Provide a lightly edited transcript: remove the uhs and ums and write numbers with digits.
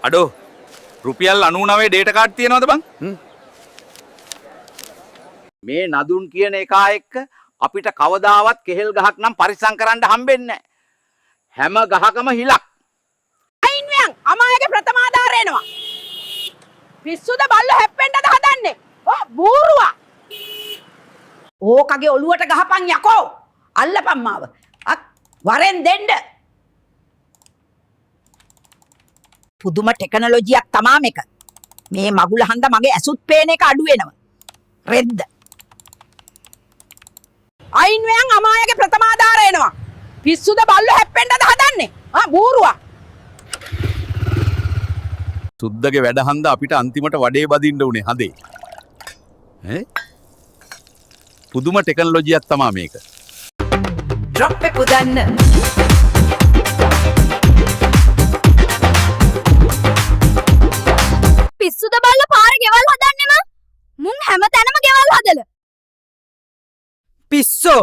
අඩෝ රුපියල් 99 data card තියනවද බං? මේ නදුන් කියන එකා එක්ක අපිට කවදාවත් කෙහෙල් ගහක් නම් පරිස්සම් කරන්න හම්බෙන්නේ නැහැ. හැම ගහකම හිලක්. අයින්වියන් අමායගේ ප්‍රථමාධාර එනවා. පිස්සුද බල්ලෝ හැප්පෙන්නද හදන්නේ? ඔව් බූරුවා. ඕකගේ ඔළුවට ගහපන් යකෝ. අල්ලපන් මාව. වරෙන් දෙන්න. පුදුම ටෙක්නොලොජියක් තමා මේක. මේ මගුල හන්ද මගේ ඇසුත් පේන එක අඩු වෙනවා. රෙද්ද. අයින්වියන් අමායගේ ප්‍රථමාධාර එනවා. පිස්සුද බල්ලෝ හැප්පෙන්නද හදන්නේ? බූරුවා. සුද්දගේ වැඩ හන්ද අපිට අන්තිමට වඩේ බදින්න උනේ හදේ. පුදුම ටෙක්නොලොජියක් තමා මේක. ඩ්‍රොප් එක උදන්න. පිස්සුද බල්ල පාර ගෙවල් හදන්නෙම මුන් හැම තැනම ගෙවල් හදල. පිස්සෝ